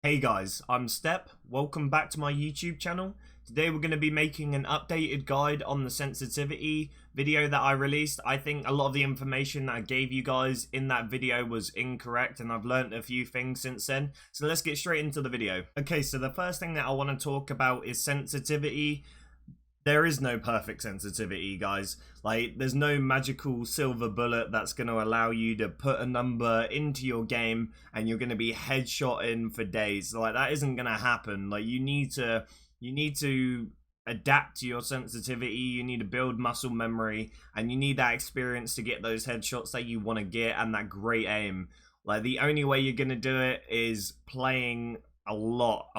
Hey guys, I'm Step. Welcome back to my YouTube channel. Today we're going to be making an updated guide on the sensitivity video that I released. I think a lot of the information that I gave you guys in that video was incorrect and I've learned a few things since then. So let's get straight into the video. Okay, so the first thing that I want to talk about is sensitivity. There is no perfect sensitivity, guys. Like, there's no magical silver bullet that's going to allow you to put a number into your game and you're going to be headshotting for days. Like, that isn't going to happen. Like, you need to adapt to your sensitivity. You need to build muscle memory and you need that experience to get those headshots that you want to get and that great aim. Like, the only way you're going to do it is playing a lot.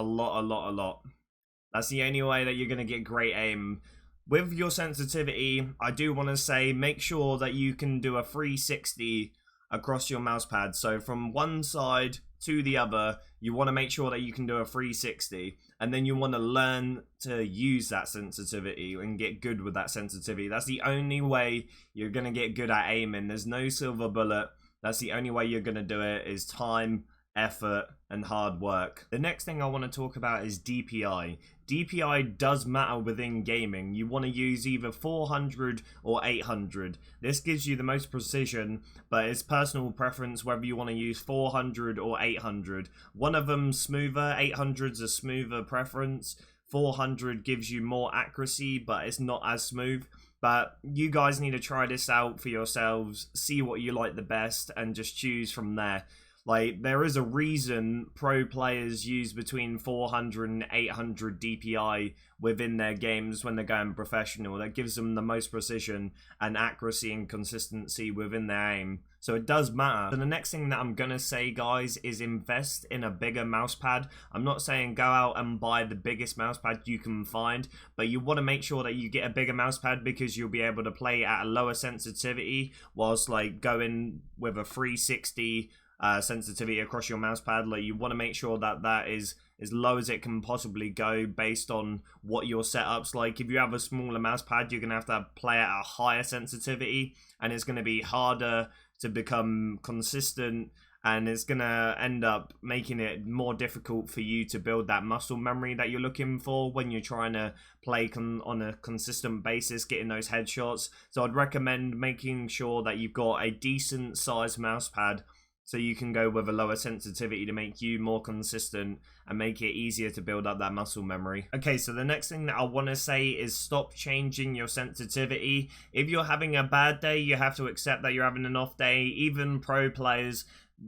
That's the only way that you're going to get great aim. With your sensitivity, I do want to say make sure that you can do a 360 across your mouse pad. So from one side to the other, you want to make sure that you can do a 360. And then you want to learn to use that sensitivity and get good with that sensitivity. That's the only way you're going to get good at aiming. There's no silver bullet. That's the only way you're going to do it is time, effort, and hard work. The next thing I want to talk about is DPI. DPI does matter within gaming. You want to use either 400 or 800. This gives you the most precision, but it's personal preference whether you want to use 400 or 800. One of them smoother, 800's a smoother preference. 400 gives you more accuracy, but it's not as smooth. But you guys need to try this out for yourselves, see what you like the best, and just choose from there. Like, there is a reason pro players use between 400 and 800 DPI within their games when they're going professional. That gives them the most precision and accuracy and consistency within their aim. So it does matter. So the next thing that I'm going to say, guys, is invest in a bigger mouse pad. I'm not saying go out and buy the biggest mouse pad you can find, but you want to make sure that you get a bigger mouse pad because you'll be able to play at a lower sensitivity whilst like going with a 360 sensitivity across your mouse pad. Like, you want to make sure that that is as low as it can possibly go based on what your setup's like. If you have a smaller mouse pad, you're gonna have to play at a higher sensitivity and it's going to be harder to become consistent, and it's gonna end up making it more difficult for you to build that muscle memory that you're looking for when you're trying to play on a consistent basis, getting those headshots. So I'd recommend making sure that you've got a decent sized mouse pad so you can go with a lower sensitivity to make you more consistent and make it easier to build up that muscle memory. Okay, so the next thing that I want to say is stop changing your sensitivity. If you're having a bad day, you have to accept that you're having an off day. Even pro players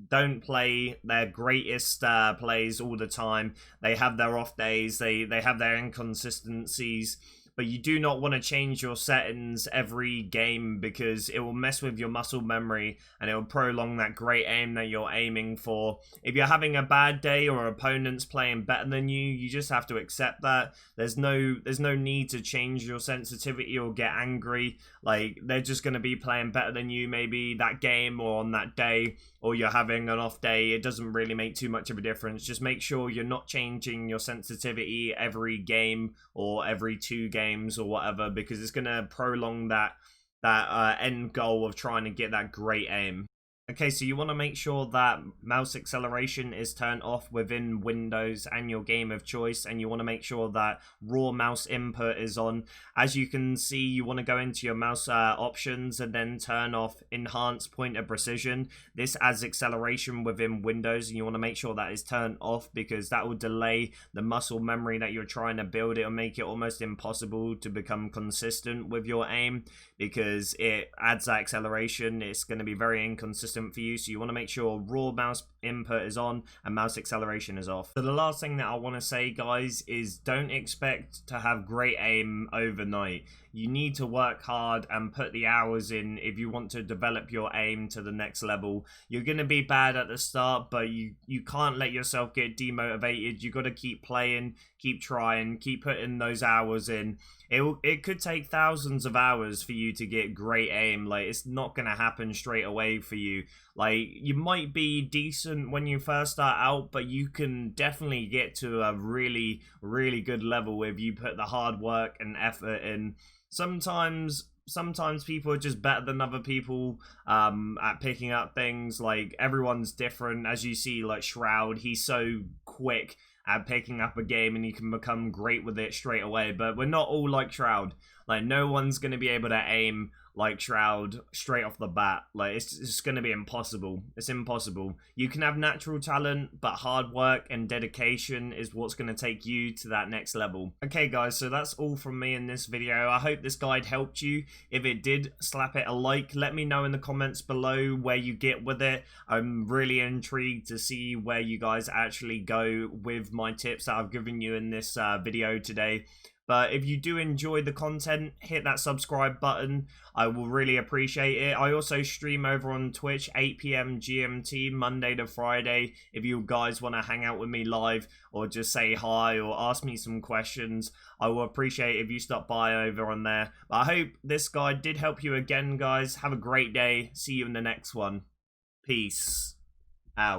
don't play their greatest plays all the time. They have their off days, they have their inconsistencies. But you do not want to change your settings every game because it will mess with your muscle memory and it will prolong that great aim that you're aiming for. If you're having a bad day or opponent's playing better than you, you just have to accept that. There's no need to change your sensitivity or get angry. Like, they're just going to be playing better than you maybe that game or on that day, or you're having an off day. It doesn't really make too much of a difference. Just make sure you're not changing your sensitivity every game or every 2 games or whatever, because it's going to prolong that end goal of trying to get that great aim. Okay, so you want to make sure that mouse acceleration is turned off within Windows and your game of choice, and you want to make sure that raw mouse input is on. As you can see, you want to go into your mouse options and then turn off enhanced pointer precision. This adds acceleration within Windows, and you want to make sure that is turned off because that will delay the muscle memory that you're trying to build. It will make it almost impossible to become consistent with your aim because it adds that acceleration. It's going to be very inconsistent for you, so you want to make sure raw mouse input is on and mouse acceleration is off. So the last thing that I want to say, guys, is don't expect to have great aim overnight. You need to work hard and put the hours in if you want to develop your aim to the next level. You're going to be bad at the start, but you can't let yourself get demotivated. You got to keep playing, keep trying, keep putting those hours in. It could take thousands of hours for you to get great aim. Like, it's not going to happen straight away for you. Like, you might be decent when you first start out, but you can definitely get to a really, really good level if you put the hard work and effort in. Sometimes people are just better than other people at picking up things. Like, everyone's different. As you see, like Shroud, he's so quick at picking up a game and you can become great with it straight away. But we're not all like Shroud. Like, no one's going to be able to aim like Shroud straight off the bat. Like, it's just going to be impossible. It's impossible. You can have natural talent, but hard work and dedication is what's going to take you to that next level. Okay, guys, so that's all from me in this video. I hope this guide helped you. If it did, slap it a like. Let me know in the comments below where you get with it. I'm really intrigued to see where you guys actually go with my tips that I've given you in this video today. But if you do enjoy the content, hit that subscribe button. I will really appreciate it. I also stream over on Twitch, 8 PM GMT, Monday to Friday. If you guys want to hang out with me live or just say hi or ask me some questions, I will appreciate if you stop by over on there. But I hope this guide did help you again, guys. Have a great day. See you in the next one. Peace out.